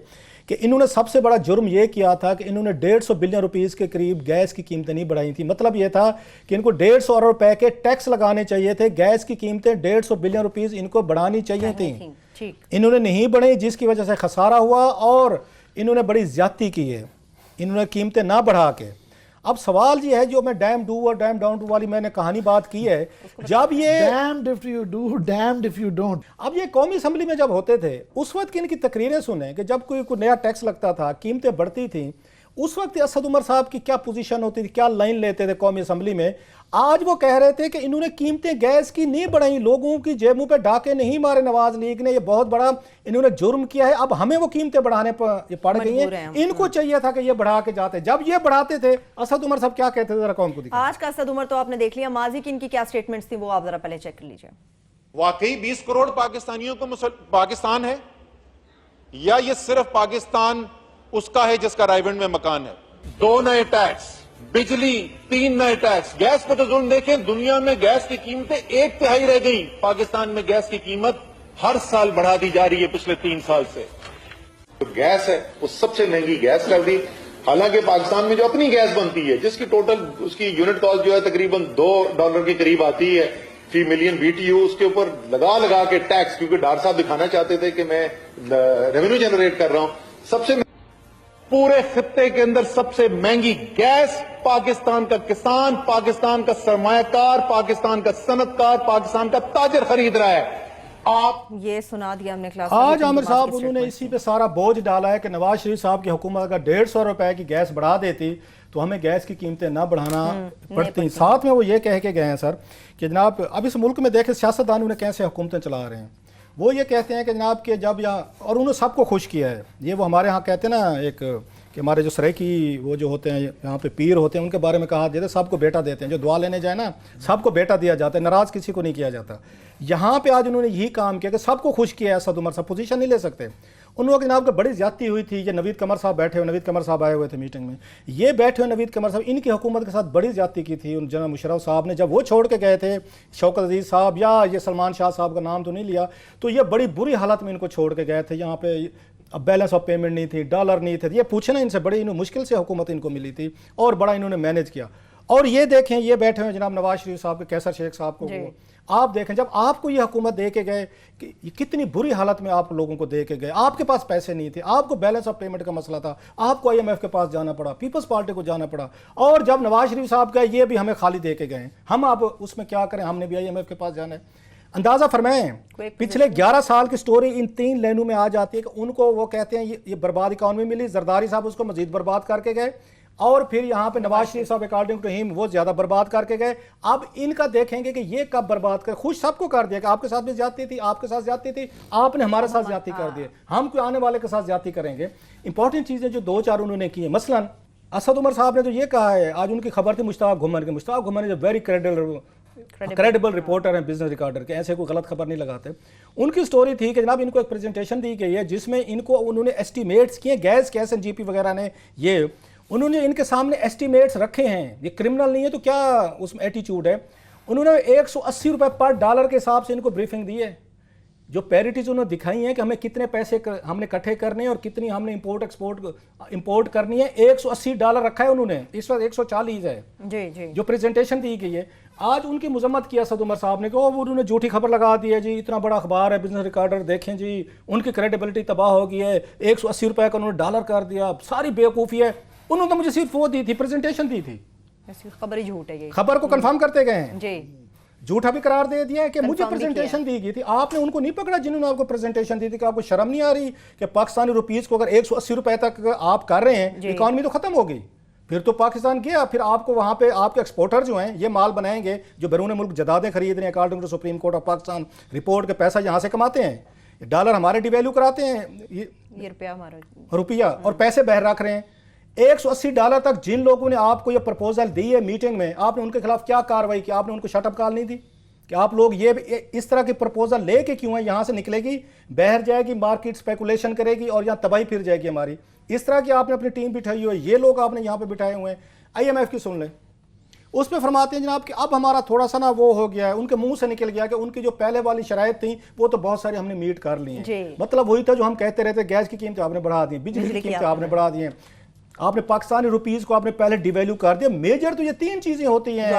کہ انہوں نے سب سے بڑا جرم یہ کیا تھا کہ انہوں نے 150 بلین روپیز کے قریب گیس کی قیمتیں نہیں بڑھائی تھیں. مطلب یہ تھا کہ ان کو 150 ارب روپے کے ٹیکس لگانے چاہیے تھے. گیس کی قیمتیں 150 بلین روپیز ان کو بڑھانی چاہیے تھیں. انہوں نے نہیں بڑھائی, جس کی وجہ سے خسارہ ہوا اور انہوں نے بڑی زیادتی کی ہے. انہوں نے قیمتیں نہ بڑھا کے. اب سوال یہ ہے جو میں ڈیم ڈو اور ڈیم ڈاؤن ٹو والی میں نے کہانی بات کی ہے, جب یہ damned if you do, damned if you don't. اب یہ قومی اسمبلی میں جب ہوتے تھے اس وقت کی ان کی تقریریں سنیں کہ جب کوئی نیا ٹیکس لگتا تھا, قیمتیں بڑھتی تھیں, اس وقت اسد عمر صاحب کی کیا پوزیشن ہوتی تھی, کیا لائن لیتے تھے قومی اسمبلی میں. آج وہ کہہ رہے تھے کہ انہوں نے قیمتیں گیس کی نہیں بڑھائیں, لوگوں کی جیبوں پہ ڈاکے نہیں مارے نواز لیگ نے, یہ بہت بڑا انہوں نے جرم کیا ہے. اب ہمیں وہ قیمتیں بڑھانے پڑ گئی ہیں. ان کو چاہیے تھا کہ یہ بڑھا کے جاتے, جب یہ بڑھاتے تھے اسد عمر صاحب کیا کہتے تھے ذرا قوم کو دکھائیں. آج کا اسد عمر تو آپ نے دیکھ لیا, ماضی کی ان کی کیا سٹیٹمنٹس تھی وہ آپ ذرا پہلے چیک کر لیجئے. واقعی 20 کروڑ پاکستانیوں کو پاکستان ہے, یا یہ صرف پاکستان اس کا ہے جس کا رائیونڈ میں مکان ہے. 2 نئے ٹیکس, بجلی 3 نئے ٹیکس, گیس پہ تو ظلم دیکھیں, دنیا میں گیس کی قیمتیں 1/3 رہ گئی, پاکستان میں گیس کی قیمت ہر سال بڑھا دی جا رہی ہے پچھلے 3 سال سے. گیس ہے وہ سب سے مہنگی گیس کر دی, حالانکہ پاکستان میں جو اپنی گیس بنتی ہے جس کی ٹوٹل اس کی یونٹ کاسٹ جو ہے تقریباً $2 کے قریب آتی ہے فی ملین BTU, اس کے اوپر لگا کے ٹیکس, کیونکہ ڈاکٹر صاحب دکھانا چاہتے تھے کہ میں ریونیو جنریٹ کر رہا ہوں. سب سے پورے خطے کے اندر سب سے مہنگی گیس پاکستان کا کسان, پاکستان کا سرمایہ کار, پاکستان کا صنعت کار, پاکستان کا تاجر خرید رہا ہے. آپ یہ سنا دیا ہم نے کلاس. آج عامر صاحب انہوں نے اسی پہ سارا بوجھ ڈالا ہے کہ نواز شریف صاحب کی حکومت اگر 150 روپے کی گیس بڑھا دیتی تو ہمیں گیس کی قیمتیں نہ بڑھانا پڑتی. ساتھ میں وہ یہ کہہ کے گئے ہیں سر کہ جناب اب اس ملک میں دیکھیں سیاستدانوں نے کیسے حکومتیں چلا رہے ہیں. وہ یہ کہتے ہیں کہ جناب کہ جب یہاں, اور انہوں نے سب کو خوش کیا ہے. یہ وہ ہمارے ہاں کہتے ہیں نا ایک کہ ہمارے جو سریکی وہ جو ہوتے ہیں یہاں پہ پیر ہوتے ہیں, ان کے بارے میں کہا جاتا ہے سب کو بیٹا دیتے ہیں. جو دعا لینے جائے نا سب کو بیٹا دیا جاتا ہے, ناراض کسی کو نہیں کیا جاتا. یہاں پہ آج انہوں نے یہی کام کیا کہ سب کو خوش کیا ہے. اسد عمر صاحب پوزیشن نہیں لے سکتے. انہوں نے جناب کہ بڑی زیادتی ہوئی تھی. یہ نوید قمر صاحب بیٹھے ہوئے, نوید قمر صاحب آئے ہوئے تھے میٹنگ میں, یہ بیٹھے ہوئے نوید قمر صاحب ان کی حکومت کے ساتھ بڑی زیادتی کی تھی. جنرل مشرف صاحب نے جب وہ چھوڑ کے گئے تھے, شوکت عزیز صاحب یا یہ سلمان شاہ صاحب کا نام تو نہیں لیا, تو یہ بڑی بری حالت میں ان کو چھوڑ کے گئے تھے. یہاں پہ اب بیلنس آف پیمنٹ نہیں تھی, ڈالر نہیں تھے. یہ پوچھیں نا ان سے, بڑی مشکل سے حکومت ان کو ملی تھی اور بڑا انہوں نے مینج کیا. اور یہ دیکھیں یہ بیٹھے ہوئے جناب نواز شریف صاحب کے, کیسر شیخ صاحب کو, آپ دیکھیں جب آپ کو یہ حکومت دے کے گئے کہ کتنی بری حالت میں آپ لوگوں کو دے کے گئے. آپ کے پاس پیسے نہیں تھے, آپ کو بیلنس آف پیمنٹ کا مسئلہ تھا, آپ کو IMF کے پاس جانا پڑا, پیپلز پارٹی کو جانا پڑا. اور جب نواز شریف صاحب گئے یہ بھی ہمیں خالی دے کے گئے, ہم اب اس میں کیا کریں, ہم نے بھی IMF کے پاس جانا ہے. اندازہ فرمائیں پچھلے 11 سال کی سٹوری ان 3 لائنوں میں آ جاتی ہے کہ ان کو وہ کہتے ہیں یہ برباد اکانومی ملی, زرداری صاحب اس کو مزید برباد کر کے گئے, اور پھر یہاں پہ نواز شریف صاحب اکارڈنگ ٹو ہم وہ زیادہ برباد کر کے گئے. اب ان کا دیکھیں گے کہ یہ کب برباد کر, خوش سب کو کر دیا کہ آپ کے ساتھ بھی زیادتی تھی, آپ کے ساتھ زیادتی تھی, آپ نے ہمارے ساتھ زیادتی کر دی, ہم کوئی آنے والے کے ساتھ زیادتی کریں گے. امپورٹنٹ چیزیں جو 2-4 انہوں نے کی ہیں, مثلا اسد عمر صاحب نے جو یہ کہا ہے, آج ان کی خبر تھی مشتاق گھمن کی. مشتاق گھمن جو ویری کریڈیبل رپورٹر ہیں, بزنس ریکارڈر کے, ایسے کوئی غلط خبر نہیں لگاتے. ان کی سٹوری تھی کہ جناب ان کو ایک پریزنٹیشن دی گئی ہے جس میں ان کو انہوں نے ایسٹیمیٹس کیے, گیس کے SNGP وغیرہ نے, یہ انہوں نے ان کے سامنے ایسٹیمیٹس رکھے ہیں. یہ کرمنل نہیں ہے تو کیا اس میں ایٹیچیوڈ ہے. انہوں نے 180 روپے پر ڈالر کے حساب سے ان کو بریفنگ دی ہے. جو پیریٹیز انہوں نے دکھائی ہیں کہ ہمیں کتنے پیسے ہم نے اکٹھے کرنے ہیں اور کتنی ہم نے امپورٹ کرنی ہے, $180 رکھا ہے انہوں نے, اس وقت 140 ہے جو پریزنٹیشن دی گئی ہے. آج ان کی مذمت کیا اسد عمر صاحب نے کہ انہوں نے جھوٹی خبر لگا دی ہے جی, اتنا بڑا اخبار ہے بزنس ریکارڈر, دیکھیں جی ان کی کریڈیبلٹی تباہ ہو گئی ہے, 180 روپے کا انہوں نے ڈالر کر دیا, ساری بیوقوفی ہے. انہوں نے مجھے صرف وہ دی تھی, پریزنٹیشن دی تھی, خبر ہی جھوٹ ہے, یہ خبر کو کنفرم کرتے گئے ہیں جی, جھوٹا بھی قرار دے دیا ہے کہ مجھے پریزنٹیشن دی گئی تھی. آپ نے ان کو نہیں پکڑا جنہوں نے آپ کو پریزنٹیشن دی تھی, کہ آپ کو شرم نہیں آ رہی کہ پاکستانی روپیز کو اگر 180 روپے تک آپ کر رہے ہیں, اکانومی تو ختم ہو گئی. پھر تو پاکستان گیا, پھر آپ کو وہاں پہ آپ کے ایکسپورٹر جو ہیں یہ مال بنائیں گے جو بیرون ملک جدادیں خرید رہے ہیں, according to Supreme Court of Pakistan report کے پیسہ یہاں سے کماتے ہیں, ڈالر ہمارے ڈی ویلیو کراتے ہیں, یہ روپیہ ہمارا روپیہ, اور پیسے بہر رکھ رہے ہیں. $180 تک جن لوگوں نے آپ کو یہ پرپوزل دی ہے میٹنگ میں, آپ نے ان کے خلاف کیا کاروائی کی؟ آپ نے ان کو شٹ اپ کال نہیں دی کہ آپ لوگ یہ اس طرح کی پرپوزل لے کے کیوں ہیں, یہاں سے نکلے گی, بہر جائے گی, مارکیٹ سپیکولیشن کرے گی اور یہاں تباہی پھر جائے گی ہماری. اس طرح کی آپ نے اپنی ٹیم بٹھائی ہوئی ہے, یہ لوگ آپ نے یہاں پہ بٹھائے ہوئے ہیں. IMF کی سن لیں, اس پہ فرماتے ہیں جناب کہ اب ہمارا تھوڑا سا نا وہ ہو گیا ہے، ان کے منہ سے نکل گیا کہ ان کی جو پہلے والی شرائط تھیں وہ تو بہت ساری ہم نے میٹ کر لی ہیں. مطلب وہی تھا جو ہم کہتے رہتے، گیس کی قیمتیں آپ نے بڑھا دی ہیں، بجلی کی قیمتیں آپ نے بڑھا دی ہیں، آپ نے پاکستانی روپیز کو آپ نے پہلے ڈی ویلیو کر دیا. میجر تو یہ 3 چیزیں ہوتی ہیں جو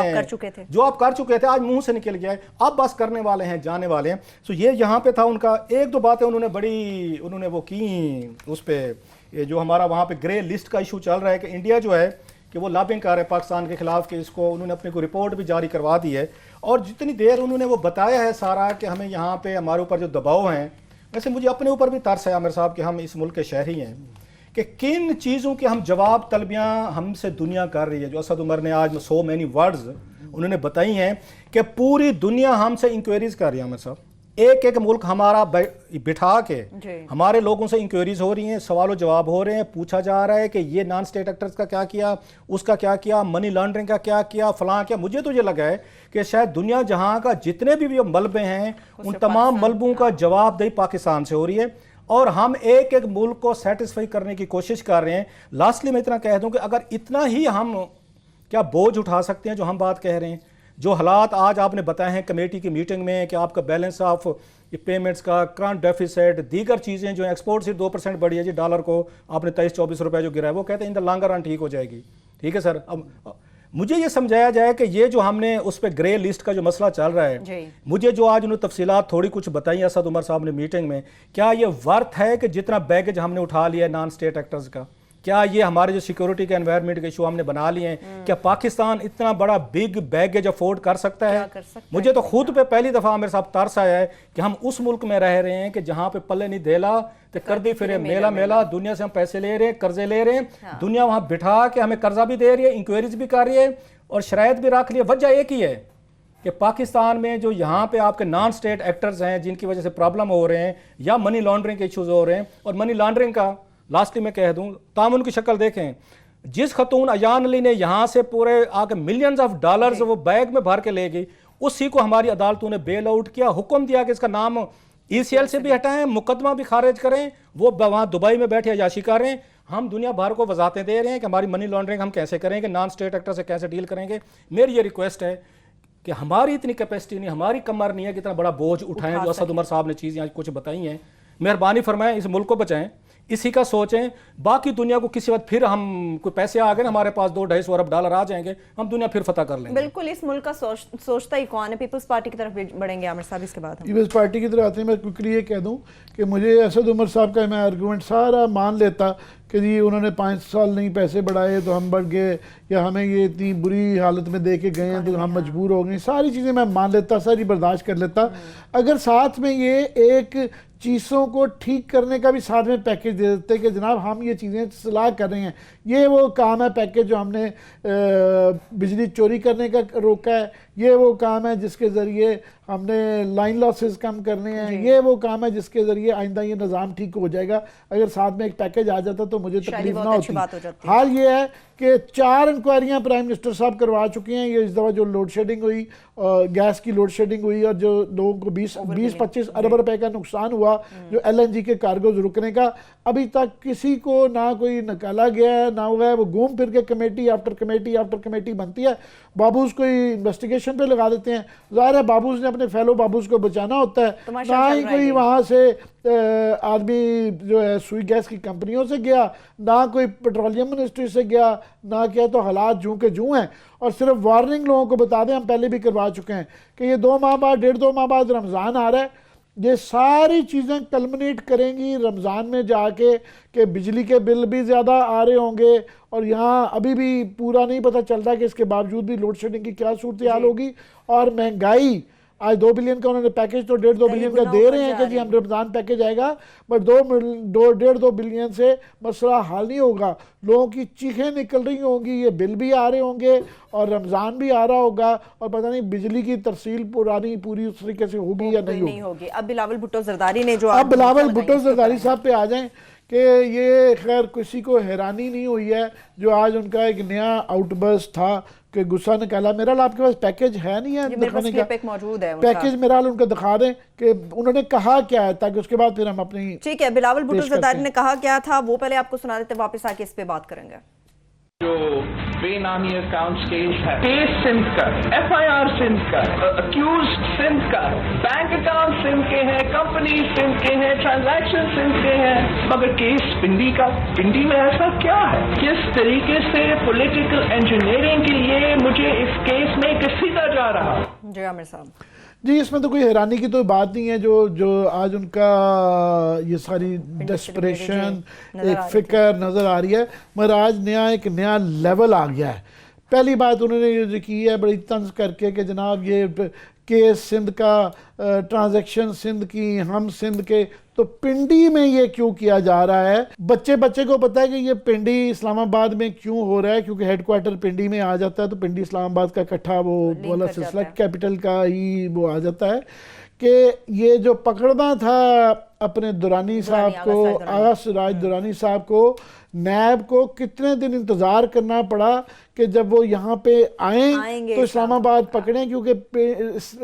آپ کر چکے تھے، آج منہ سے نکل گیا ہے، اب بس کرنے والے ہیں، جانے والے ہیں. سو یہ یہاں پہ تھا ان کا. ایک دو باتیں انہوں نے وہ کی اس پہ، یہ جو ہمارا وہاں پہ گرے لسٹ کا ایشو چل رہا ہے کہ انڈیا جو ہے کہ وہ لابنگ کر رہے پاکستان کے خلاف، کہ اس کو انہوں نے اپنی کوئی رپورٹ بھی جاری کروا دی ہے. اور جتنی دیر انہوں نے وہ بتایا ہے سارا کہ ہمیں یہاں پہ ہمارے اوپر جو دباؤ ہیں، ویسے مجھے اپنے اوپر بھی ترس ہے عامر صاحب کہ ہم اس ملک کے شہری ہیں، کہ کن چیزوں کے ہم جواب طلبیاں ہم سے دنیا کر رہی ہے. جو اسد عمر نے آج سو مینی ورڈز انہوں نے بتائی ہیں کہ پوری دنیا ہم سے انکوائریز کر رہی ہے. عامر صاحب ایک ایک ملک ہمارا بٹھا کے ہمارے لوگوں سے انکوائریز ہو رہی ہیں، سوال و جواب ہو رہے ہیں، پوچھا جا رہا ہے کہ یہ نان اسٹیٹ ایکٹرز کا کیا کیا، اس کا کیا کیا، منی لانڈرنگ کا کیا کیا، فلاں کیا. مجھے تو یہ لگا ہے کہ شاید دنیا جہاں کا جتنے بھی ملبے ہیں ان تمام ملبوں کا جواب دہی پاکستان سے ہو رہی ہے، اور ہم ایک ایک ملک کو سیٹسفائی کرنے کی کوشش کر رہے ہیں. لاسٹلی میں اتنا کہہ دوں کہ اگر اتنا ہی ہم کیا بوجھ اٹھا سکتے ہیں جو ہم بات کہہ رہے ہیں، جو حالات آج آپ نے بتائے ہیں کمیٹی کی میٹنگ میں کہ آپ کا بیلنس آف پیمنٹس کا، کرنٹ ڈیفیسٹ، دیگر چیزیں جو ہیں، ایکسپورٹ سے 2% بڑھی ہے جی ڈالر کو، آپ نے 23-24 روپے جو گرا ہے، وہ کہتے ہیں ان دا لانگر رن ٹھیک ہو جائے گی. ٹھیک ہے سر، اب مجھے یہ سمجھایا جائے کہ یہ جو ہم نے اس پہ گرے لسٹ کا جو مسئلہ چل رہا ہے، مجھے جو آج انہوں نے تفصیلات تھوڑی کچھ بتائی اسد عمر صاحب نے میٹنگ میں، کیا یہ ورتھ ہے کہ جتنا بیگیج ہم نے اٹھا لیا ہے نان اسٹیٹ ایکٹرز کا؟ کیا یہ ہمارے جو سیکیورٹی کے انوائرمنٹ کے ایشو ہم نے بنا لیے ہیں، کیا پاکستان اتنا بڑا بگ بیگیج افورڈ کر سکتا ہے؟ مجھے تو خود پہ پہلی دفعہ میرے صاحب ترس آیا ہے کہ ہم اس ملک میں رہ رہے ہیں کہ جہاں پہ پلے نہیں دیلا تو کر دی پھرے میلا میلا. دنیا سے ہم پیسے لے رہے ہیں، قرضے لے رہے ہیں، دنیا وہاں بٹھا کے ہمیں قرضہ بھی دے رہی ہے، انکوائریز بھی کر رہی ہے اور شرائط بھی رکھ لی ہے. وجہ ایک ہی ہے کہ پاکستان میں جو یہاں پہ آپ کے نان اسٹیٹ ایکٹرز ہیں جن کی وجہ سے پرابلم ہو رہے ہیں، یا منی لانڈرنگ کے ایشوز ہو رہے ہیں. اور منی لانڈرنگ کا لاسٹلی میں کہہ دوں، تعاون کی شکل دیکھیں، جس خاتون ایان علی نے یہاں سے پورے آگے ملینز آف ڈالرز وہ بیگ میں بھر کے لے گئی، اسی کو ہماری عدالتوں نے بیل آؤٹ کیا، حکم دیا کہ اس کا نام ECL سے بھی ہٹائیں، مقدمہ بھی خارج کریں. وہ وہاں دبئی میں بیٹھے عیاشی کر رہے ہیں، ہم دنیا بھر کو وضاحتیں دے رہے ہیں کہ ہماری منی لانڈرنگ ہم کیسے کریں گے، نان اسٹیٹ ایکٹر سے کیسے ڈیل کریں گے. میری یہ ریکویسٹ ہے کہ ہماری اتنی کیپیسٹی نہیں، ہماری کمر نہیں ہے کہ اتنا بڑا بوجھ اٹھائیں. جو اسد عمر صاحب نے چیزیں آج کچھ بتائی ہیں، مہربانی فرمائیں اس ملک کو بچائیں، اسی کا سوچیں. باقی دنیا کو کسی وقت پھر ہم کوئی پیسے آ گئے نا ہمارے پاس 200-250 ارب ڈالر آ جائیں گے، ہم دنیا پھر فتح کر لیں گے. بالکل اس ملک کا سوچتا ہی کون ہے؟ پیپلز پارٹی کی طرف بڑھیں گے عامر صاحب اس کے بعد؟ پیپلز پارٹی کی طرف آتے ہیں. میں کوئکلی یہ کہہ دوں کہ مجھے اسد عمر صاحب کا میں آرگومنٹ سارا مان لیتا کہ جی انہوں نے 5 سال نہیں پیسے بڑھائے تو ہم بڑھ گئے، یا ہمیں یہ اتنی بری حالت میں دے کے گئے ہیں تو ہم مجبور ہو گئے، ساری چیزیں میں مان لیتا، ساری برداشت کر لیتا، اگر ساتھ میں یہ ایک چیزوں کو ٹھیک کرنے کا بھی ساتھ میں پیکیج دے دیتے کہ جناب ہم یہ چیزیں اصلاح کر رہے ہیں. یہ وہ کام ہے پیکیج جو ہم نے بجلی چوری کرنے کا روکا ہے، یہ وہ کام ہے جس کے ذریعے ہم نے لائن لاسز کم کرنے ہیں، یہ وہ کام ہے جس کے ذریعے آئندہ یہ نظام ٹھیک ہو جائے گا. اگر ساتھ میں ایک پیکیج آ جاتا تو مجھے تکلیف نہ ہوتی. حال یہ ہے کہ 4 انکوائریاں پرائم منسٹر صاحب کروا چکے ہیں. یہ اس دفعہ جو لوڈ شیڈنگ ہوئی، گیس کی لوڈ شیڈنگ ہوئی، اور جو لوگوں کو 20-25 ارب روپے کا نقصان ہوا جو LNG کے کارگوز رکنے کا، ابھی تک کسی کو نہ کوئی نکالا گیا ہے نہ ہوا ہے. وہ گھوم پھر کے committee after committee after committee بنتی ہے، بابوز کو انویسٹیگیشن پہ لگا دیتے ہیں. ظاہر ہے بابوز نے اپنے فیلو بابوز کو بچانا ہوتا ہے، نہ ہی کوئی وہاں سے آدمی جو ہے سوئی گیس کی کمپنیوں سے گیا، نہ کوئی پیٹرولیم منسٹری سے گیا، نہ کیا تو حالات جوں کے جوں ہیں. اور صرف وارننگ لوگوں کو بتا دیں، ہم پہلے بھی کروا چکے ہیں کہ یہ 2 ماہ بعد 1.5-2 ماہ بعد رمضان آ رہا ہے. یہ ساری چیزیں کلمنیٹ کریں گی رمضان میں جا کے کہ بجلی کے بل بھی زیادہ آ رہے ہوں گے، اور یہاں ابھی بھی پورا نہیں پتہ چلتا کہ اس کے باوجود بھی لوڈ شیڈنگ کی کیا صورتحال ہوگی. اور مہنگائی، آج 2 بلین کا انہوں نے پیکیج تو 1.5-2 بلین کا دے رہے ہیں کہ جی ہم رمضان پیکیج آئے گا، بٹ 1.5-2 بلین سے مسئلہ حل نہیں ہوگا. لوگوں کی چیخیں نکل رہی ہوں گی، یہ بل بھی آ رہے ہوں گے اور رمضان بھی آ رہا ہوگا، اور پتہ نہیں بجلی کی ترسیل پوری اس طریقے سے ہوگی یا نہیں ہوگی. اب بلاول بھٹو زرداری نے جو اب بلاول بھٹو زرداری صاحب پہ آ جائیں کہ یہ خیر کسی کو حیرانی نہیں ہوئی ہے جو آج ان کا ایک نیا آؤٹ برسٹ تھا کہ غصہ نکالا. میرا آپ کے پاس پیکیج ہے نہیں ہے دکھانے کا؟ پیکیج میرا ان کا دکھا دیں کہ انہوں نے کہا کیا ہے تاکہ اس کے بعد پھر ہم اپنی. ٹھیک ہے، بلاول بھٹو زرداری نے کہا کیا تھا وہ پہلے آپ کو سنا دیتے، واپس آ کے اس پہ بات کریں گے. جو بے نامی اکاؤنٹس کیس ہے، کیس سندھ کا، ایف آئی آر سندھ کا، اکیوز سندھ کا، بینک اکاؤنٹ سندھ کے ہیں، کمپنی سندھ کے ہیں، ٹرانزیکشن سندھ کے ہیں، مگر کیس پنڈی کا، پنڈی میں ایسا کیا ہے؟ کس طریقے سے پولیٹیکل انجینئرنگ کے لیے مجھے اس کیس میں گھسیٹا جا رہا؟ جی عامر صاحب جی اس میں تو کوئی حیرانی کی تو بات نہیں ہے، جو آج ان کا یہ ساری ڈسپریشن ایک فکر نظر آ رہی ہے، مگر آج ایک نیا لیول آ گیا ہے۔ پہلی بات انہوں نے یہ کی ہے بڑی طنز کر کے کہ جناب یہ کیس سندھ کا، ٹرانزیکشن سندھ کی، ہم سندھ کے، تو پنڈی میں یہ کیوں کیا جا رہا ہے؟ بچے کو پتا ہے کہ یہ پنڈی اسلام آباد میں کیوں ہو رہا ہے، کیونکہ ہیڈ کوارٹر پنڈی میں آ جاتا ہے، تو پنڈی اسلام آباد کا اکٹھا وہ والا سلسلہ کیپٹل کا ہی وہ آ جاتا ہے کہ یہ جو پکڑنا تھا اپنے درانی صاحب کو، آغا سراج درانی صاحب کو، نیب کو کتنے دن انتظار کرنا پڑا کہ جب وہ یہاں پہ آئیں تو اسلام آباد پکڑیں، کیونکہ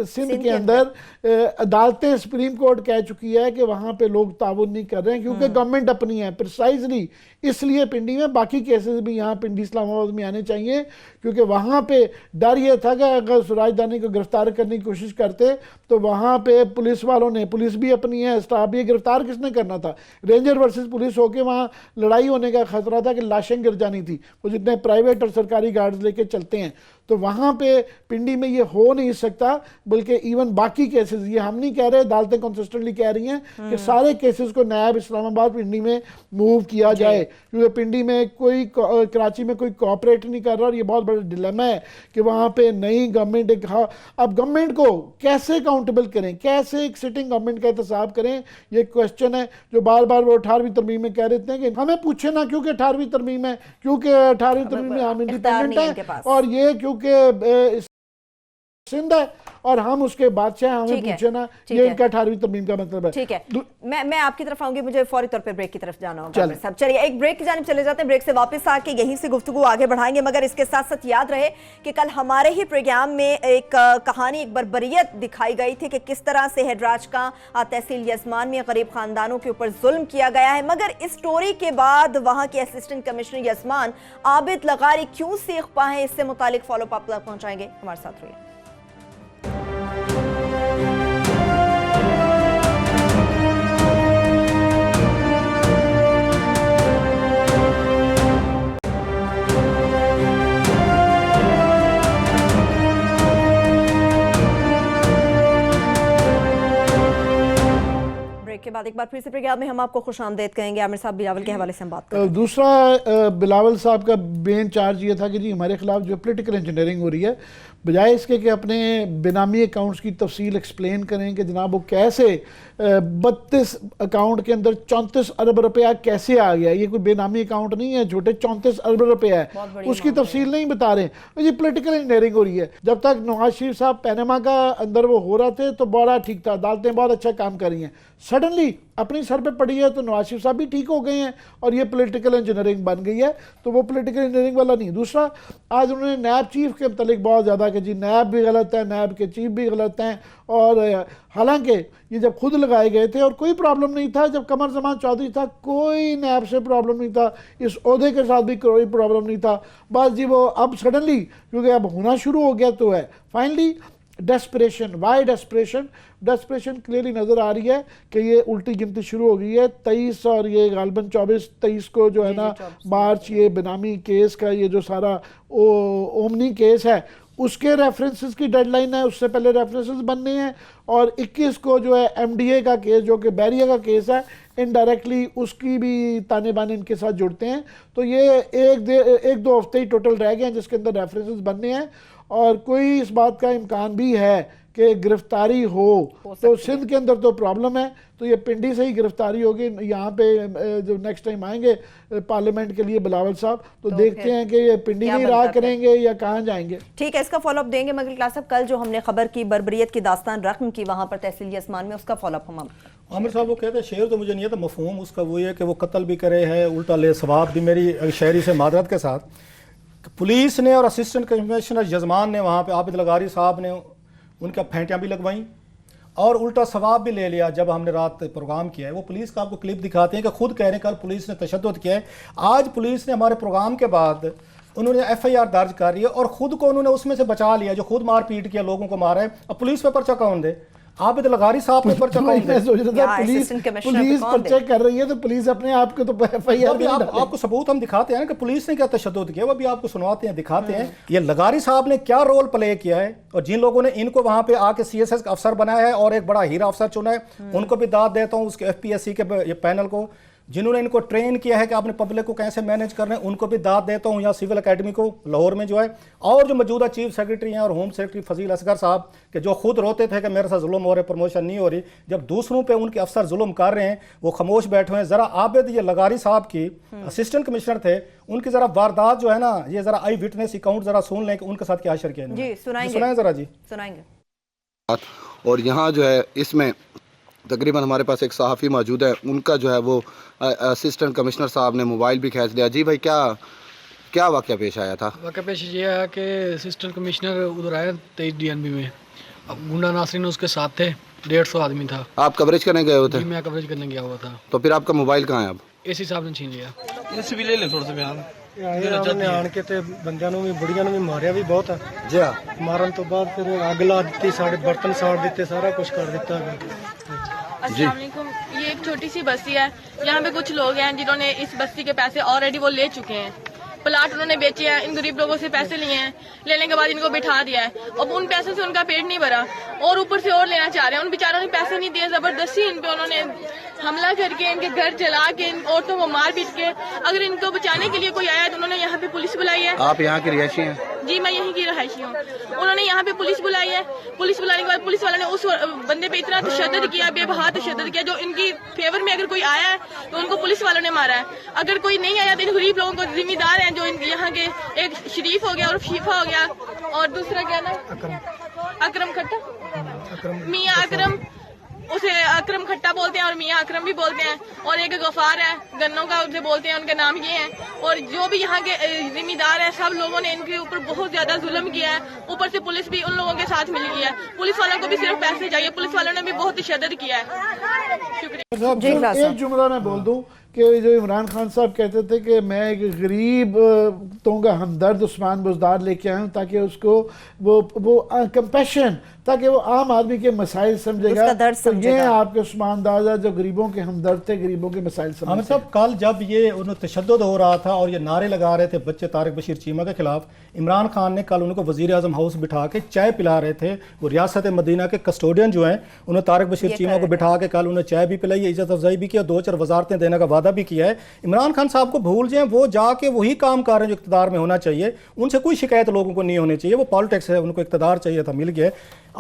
سندھ کے اندر عدالتیں سپریم کورٹ کہہ چکی ہے کہ وہاں پہ لوگ تعاون نہیں کر رہے ہیں کیونکہ گورنمنٹ اپنی ہے، پرسائزلی اس لیے پنڈی میں، باقی کیسز بھی یہاں پنڈی اسلام آباد میں آنے چاہیے، کیونکہ وہاں پہ ڈر یہ تھا کہ اگر سراج دانی کو گرفتار کرنے کی کوشش کرتے تو وہاں پہ پولیس والوں نے، پولیس بھی اپنی ہے، اسٹاف بھی، گرفتار کس نے کرنا تھا؟ رینجر ورسز پولیس ہو کے وہاں لڑائی ہونے کا خطرہ تھا کہ لاشیں گر جانی تھی، وہ جتنے پرائیویٹ اور سرکاری گارڈز لے کے چلتے ہیں، تو وہاں پہ پنڈی میں یہ ہو نہیں سکتا، بلکہ ایون باقی کیسز، یہ ہم نہیں کہہ رہے، عدالتیں کنسسٹنٹلی کہہ رہی ہیں کہ سارے کیسز کو نیب اسلام آباد پنڈی میں موو کیا جائے، کیونکہ پنڈی میں کوئی، کراچی میں کوئی کوآپریٹ نہیں کر رہا، اور یہ بہت بڑا ڈیلیما ہے کہ وہاں پہ نئی گورنمنٹ، اب گورنمنٹ کو کیسے اکاؤنٹیبل کریں، کیسے ایک سٹنگ گورنمنٹ کا احتساب کریں، یہ کویسچن ہے جو بار بار وہ 18ویں ترمیم میں کہہ رہتے ہیں کہ ہمیں پوچھے نا کیونکہ 18ویں ترمیم ہے، کیونکہ 18ویں ترمیم میں ہم انڈیپینڈنٹ ہیں، اور یہ کیونکہ سندھ ہے اور ہم اس کے بادشاہ ہیں، ہمیں پوچھے نا، یہ ان کا 18ویں ترمیم کا مطلب ہے۔ ٹھیک ہے، میں آپ کی طرف آؤں گی، مجھے فوری طور پر بریک کی طرف جانا ہوگا صاحب۔ چلیے ایک بریک کی جانب چلے جاتے ہیں، بریک سے واپس آ کے یہیں سے گفتگو آگے بڑھائیں گے، مگر اس کے ساتھ ساتھ یاد رہے کہ کل ہمارے ہی پروگرام میں ایک کہانی، ایک بربریت دکھائی گئی تھی کہ کس طرح سے ہیڈراج کا تحصیل یزمان میں غریب خاندانوں کے اوپر ظلم کیا گیا ہے، مگر اس سٹوری کے بعد وہاں کے اسسٹنٹ کمشنر یزمان عابد لغاری کیوں سیخ پا ہیں، اس سے متعلق فالو اپ تک پہنچائیں گے، ہمارے ساتھ رہیے۔ کے بعد ایک بار پھر سے پروگرام میں ہم آپ کو خوش آمدید کہیں گے۔ عامر صاحب بلاول کے حوالے سے ہم بات کریں۔ دوسرا بلاول صاحب کا مین چارج یہ تھا کہ جی ہمارے خلاف جو پولیٹیکل انجینئرنگ ہو رہی ہے، بجائے اس کے کہ اپنے بینامی اکاؤنٹس کی تفصیل ایکسپلین کریں کہ جناب وہ کیسے 32 اکاؤنٹ کے اندر 34 ارب روپیہ کیسے آ گیا، یہ کوئی بے نامی اکاؤنٹ نہیں ہے، چھوٹے 34 ارب روپیہ ہے، اس کی تفصیل نہیں بتا رہے ہیں، یہ پولیٹیکل انجینئرنگ ہو رہی ہے۔ جب تک نواز شریف صاحب پینما کا اندر وہ ہو رہا تھے تو بڑا ٹھیک تھا، عدالتیں بہت اچھا کام کر رہی ہیں، سڈنلی اپنی سر پہ پڑی ہے تو نواز شریف صاحب بھی ٹھیک ہو گئے ہیں اور یہ پولیٹیکل انجینئرنگ بن گئی ہے، تو وہ پولیٹیکل انجینئرنگ والا نہیں۔ دوسرا، آج انہوں نے نیب چیف کے متعلق بہت زیادہ کہ جی نیب بھی غلط ہے، نیب کے چیف بھی غلط ہیں، اور حالانکہ یہ جب خود لگائے گئے تھے اور کوئی پرابلم نہیں تھا، جب قمر زمان چودھری تھا کوئی نیب سے پرابلم نہیں تھا، اس عہدے کے ساتھ بھی کوئی پرابلم نہیں تھا، بس جی وہ اب سڈنلی کیونکہ اب ہونا شروع ہو گیا تو ہے finally depression. Why depression? Depression clearly نظر آ رہی ہے کہ یہ الٹی گنتی شروع ہو گئی ہے۔ 23 اور یہ غالباً 24-23 کو جو ہے نا مارچ، یہ بنامی کیس کا یہ جو سارا اومنی کیس ہے اس کے ریفرنسز کی ڈیڈ لائن ہے، اس سے پہلے ریفرنسز بننے ہیں، اور 21 کو جو ہے ایم ڈی اے کا کیس جو کہ بیریا کا کیس ہے، انڈائریکٹلی اس کی بھی تانے بانے ان کے ساتھ جڑتے ہیں، تو یہ ایک دو ہفتے ہی ٹوٹل رہ گئے ہیں جس کے اندر ریفرنسز بننے ہیں، اور کوئی اس بات کا امکان بھی ہے کہ گرفتاری ہو تو سندھ کے اندر تو پرابلم ہے، تو یہ پنڈی سے ہی گرفتاری ہوگی۔ یہاں پہ جو نیکسٹ ٹائم آئیں گے پارلیمنٹ کے لیے بلاول صاحب تو دیکھتے ہیں کہ یہ پنڈی میں راہ کریں گے یا کہاں جائیں گے۔ ٹھیک ہے، اس کا فالو اپ دیں گے، مگر کلاس صاحب کل جو ہم نے خبر کی بربریت کی داستان رقم کی وہاں پر تحصیل یزمان میں، اس کا فالو اپ ہم عامر صاحب وہ کہتے ہیں شعر تو مجھے نہیں ہے، تو مفہوم اس کا وہی ہے کہ وہ قتل بھی کرے ہے، الٹا لے ثواب بھی، میری شاعری سے معذرت کے ساتھ پولیس نے اور اسسٹنٹ کمشنر یزمان نے وہاں پہ عابد لغاری صاحب نے ان کا پھینٹیاں بھی لگوائیں اور الٹا ثواب بھی لے لیا۔ جب ہم نے رات پروگرام کیا ہے، وہ پولیس کا آپ کو کلپ دکھاتے ہیں کہ خود کہہ رہے ہیں کل پولیس نے تشدد کیا ہے۔ آج پولیس نے ہمارے پروگرام کے بعد انہوں نے FIR درج کر رہی ہے اور خود کو انہوں نے اس میں سے بچا لیا جو خود مار پیٹ کیا لوگوں کو مارا ہے. اب پولیس پہ پرچہ کون دے؟ عابد لغاری صاحب پہ پرچہ کون دے؟ میں سوچ رہا تھا پولیس پرچہ کر رہی ہے تو پولیس اپنے آپ کو تو FIR آپ کو ثبوت ہم دکھاتے ہیں نا کہ پولیس نے کیا تشدد کیا، وہ بھی آپ کو سنواتے ہیں دکھاتے ہیں. یہ لغاری صاحب نے کیا رول پلے کیا ہے اور جن لوگوں نے ان کو وہاں پہ آ کے CSS کا افسر بنایا ہے اور ایک بڑا ہیرا افسر چنا ہے ان کو بھی داد دیتا ہوں، اس کے FPSC کے یہ پینل کو جنہوں نے ان کو ٹرین کیا ہے کہ آپ نے پبلک کو کیسے مینیج کرنا ہے ان کو بھی داد دیتا ہوں. یا سول اکیڈمی کو لاہور میں جو ہے اور جو موجودہ چیف سیکرٹری ہیں اور ہوم سیکرٹری فضیل اصغر صاحب کہ جو خود روتے تھے کہ میرے ساتھ ظلم ہو رہے پروموشن نہیں ہو رہی، جب دوسروں پہ ان کے افسر ظلم کر رہے ہیں وہ خاموش بیٹھے ہیں. ذرا عابد یہ لغاری صاحب کی اسسٹنٹ کمشنر تھے ان کی ذرا واردات جو ہے نا یہ ذرا آئی وٹنس اکاؤنٹ ذرا سن لیں کہ ان کے ساتھ کیا اشر کیا ہے. جی سنائیں ذرا. جی سنائیں گے. اور یہاں جو ہے اس میں تقریباً ہمارے پاس ایک صحافی موجود ہے، ان کا جو ہے وہ اسسٹنٹ کمشنر صاحب نے موبائل بھی کھینچ لیا. جی بھائی کیا واقعہ پیش آیا تھا؟ واقعہ پیش یہ آیا کہ اسسٹنٹ کمشنر ادھر آیا 23 DNB میں، اب گنڈا ناصرین اس کے ساتھ تھے، 150 آدمی تھا. آپ کوریج کرنے گئے ہوئے تھے؟ جی میں کوریج کرنے گیا ہوا تھا. تو پھر آپ کا موبائل کہاں ہے اب؟ AC صاحب نے چھین لیا. اس بھی لے لیں تھوڑا سا بیان. نے آن کے تے بندیاں نوں بھی بڑیاں نوں بھی ماریا بھی بہت ہے. جی ہاں مارن تو بعد پھر اگ لا دیتی، سارے برتن ساڑ دیتے، سارا کچھ کر دیتا. السلام علیکم. یہ ایک چھوٹی سی بستی ہے، یہاں پہ کچھ لوگ ہیں جنہوں نے اس بستی کے پیسے آلریڈی وہ لے چکے ہیں. پلاٹ انہوں نے بیچے ہیں، ان غریب لوگوں سے پیسے لیے ہیں، لینے کے بعد ان کو بٹھا دیا ہے. اب ان پیسوں سے ان کا پیٹ نہیں بھرا اور اوپر سے اور لینا چاہ رہے ہیں. ان بیچاروں نے پیسے نہیں دیے، زبردستی ان پہ انہوں نے حملہ کر کے ان کے گھر جلا کے ان عورتوں کو مار پیٹ کے. اگر ان کو بچانے کے لیے کوئی آیا تو انہوں نے یہاں پہ پولیس بلائی ہے. آپ یہاں کی رہائشی ہیں؟ جی میں یہیں کی رہائشی ہوں. انہوں نے یہاں پہ پولیس بلائی ہے. پولیس بلانے کے بعد پولیس والوں نے اس بندے پہ اتنا تشدد کیا، بے بہا تشدد کیا، جو ان کی فیور میں اگر کوئی آیا ہے تو ان کو پولیس والوں نے مارا ہے. اگر کوئی نہیں آیا تو ان غریب لوگوں کو ذمہ دار ہیں جو یہاں کے ایک شریف ہو گیا اور شیفا ہو گیا اور دوسرا کیا نا اکرم کھٹا، میاں اکرم، اسے اکرم کھٹا بولتے ہیں اور میاں اکرم بھی بولتے ہیں، اور ایک غفار ہے گنوں کا اسے بولتے ہیں، ان کے نام یہ ہیں. اور جو بھی یہاں کے ذمہ دار ہیں سب لوگوں نے ان کے اوپر بہت زیادہ ظلم کیا ہے. اوپر سے پولیس بھی ان لوگوں کے ساتھ مل گئی ہے. پولیس والوں کو بھی صرف پیسے چاہیے، پولیس والوں نے بھی بہت تشدد کیا ہے. شکریہ. ایک جملہ میں بول دوں کہ جو عمران خان صاحب کہتے تھے کہ میں ایک غریب تو کا ہمدرد عثمان بزدار لے کے آیا ہوں تاکہ اس کو وہ کمپیشن، تاکہ وہ عام آدمی کے مسائل سمجھے گا. تو یہ ہیں آپ کے عثمان دادا جو غریبوں کے ہمدرد تھے، غریبوں کے مسائل سمجھے. عامر صاحب کل جب یہ انہوں تشدد ہو رہا تھا اور یہ نعرے لگا رہے تھے بچے طارق بشیر چیمہ کے خلاف، عمران خان نے کل ان کو وزیر اعظم ہاؤس بٹھا کے چائے پلا رہے تھے. وہ ریاست مدینہ کے کسٹوڈین جو ہیں انہوں طارق بشیر چیمہ کو بٹھا کے کل انہیں چائے بھی پلائی، عزت افزائی بھی کیا، 2-4 وزارتیں دینے کا وعدہ بھی کیا ہے. عمران خان صاحب کو بھول جائیں، وہ جا کے وہی کام کر رہے ہیں جو اقتدار میں ہونا چاہیے. ان سے کوئی شکایت لوگوں کو نہیں ہونی چاہیے. وہ پالیٹکس ہے، ان کو اقتدار چاہیے تھا، مل گیا.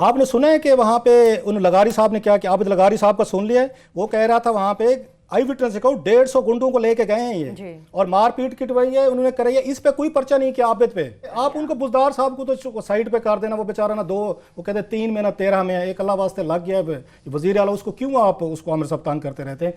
آپ نے سنا ہے کہ وہاں پہ ان لغاری صاحب نے کیا کہ عابد لغاری صاحب کا سن لیا ہے، وہ کہہ رہا تھا وہاں پہ آئی وٹنس اکاؤنٹ 150 گنڈوں کو لے کے گئے ہیں یہ اور مار پیٹ کٹوائی ہے انہوں نے کرائی ہے. اس پہ کوئی پرچہ نہیں کیا عابد پہ. آپ ان کو بزدار صاحب کو تو سائڈ پہ کر دینا، وہ بیچارہ نہ 2 وہ کہتے 3 میں نہ 13 میں، ایک اللہ واسطے لگ گیا ہے وزیر اعلیٰ، اس کو کیوں آپ اس کو عامر صاحب تنگ کرتے رہتے ہیں.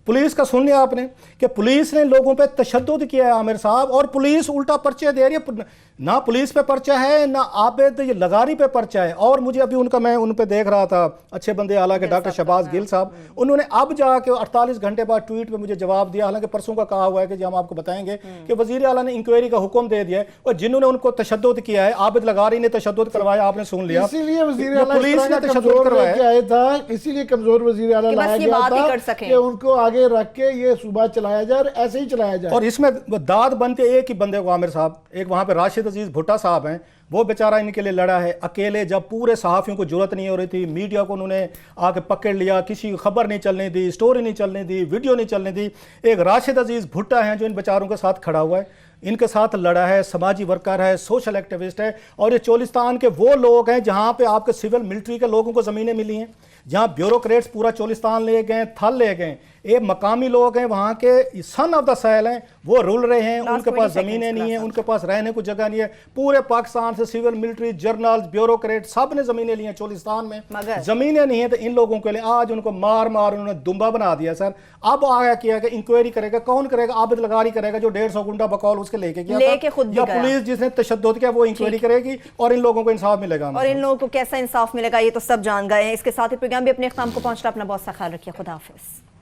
پولیس کا سن لیا آپ نے کہ پولیس نے لوگوں پہ تشدد کیا ہے عامر صاحب، اور پولیس الٹا پرچے دے رہی ہے. نہ پولیس پہ پرچہ ہے نہ عابد یہ لغاری پہ پرچہ ہے. اور مجھے ابھی ان پہ دیکھ رہا تھا اچھے بندے حالانکہ ڈاکٹر شہباز گل صاحب، انہوں نے اب جا کے 48 گھنٹے بعد ٹویٹ پہ مجھے جواب دیا، حالانکہ پرسوں کا کہا ہوا ہے کہ جی ہم آپ کو بتائیں گے کہ وزیر اعلیٰ نے انکوائری کا حکم دے دیا ہے اور جنہوں نے ان کو تشدد کیا ہے عابد لغاری نے تشدد کروایا، آپ نے سن لیا. اسی لیے وزیر اعلیٰ پولیس نے تشدد کمزور کروایا لے کے آیا تھا، اسی لیے کمزور وزیر اعلیٰ لایا گیا تھا کہ ان کو آگے رکھ کے یہ صوبہ چلایا جائے اور ایسے ہی چلایا جائے. اور اس میں داد بنتے ایک ہی بندے کو عامر صاحب، ایک وہاں پہ راشد عزیز بھٹا صاحب ہیں، وہ بیچارہ ان کے لیے لڑا ہے اکیلے. جب پورے صحافیوں کو ضرورت نہیں ہو رہی تھی، میڈیا کو انہوں نے آ کے پکڑ لیا، کسی کو خبر نہیں چلنے دی، سٹوری نہیں چلنے دی، ویڈیو نہیں چلنے دی. ایک راشد عزیز بھٹا ہیں جو ان بیچاروں کے ساتھ کھڑا ہوا ہے، ان کے ساتھ لڑا ہے، سماجی ورکر ہے، سوشل ایکٹیوسٹ ہے. اور یہ چولستان کے وہ لوگ ہیں جہاں پہ آپ کے سول ملٹری کے لوگوں کو زمینیں ملی ہیں، جہاں بیوروکریٹس پورا چولستان لے گئے، تھل لے گئے. یہ مقامی لوگ ہیں وہاں کے، سن آف دا سیل ہیں، وہ رول رہے ہیں، ان کے پاس زمینیں نہیں ہیں، ان کے پاس رہنے کو جگہ نہیں ہے. پورے پاکستان سے سول ملٹری، جرنل، بیوروکریٹ سب نے زمینیں لی ہیں چولستان میں، زمینیں نہیں ہیں. تو ان لوگوں کے لیے آج ان کو مار انہوں نے دمبا بنا دیا. سر اب آیا کیا کہ انکوائری کرے گا، کون کرے گا؟ عابد لغاری کرے گا جو 150 گنڈا بقول اس کے لے کے گیا تھا، یا پولیس جس نے تشدد کیا وہ انکوائری کرے گی اور ان لوگوں کو انصاف ملے گا. اور ان لوگوں کو کیسا انصاف ملے گا یہ تو سب جان گئے ہیں. اس کے ساتھ ہی پروگرام بھی اپنے اختتام کو پہنچ رہا. اپنا بہت سا خیال رکھیے. خدا حافظ.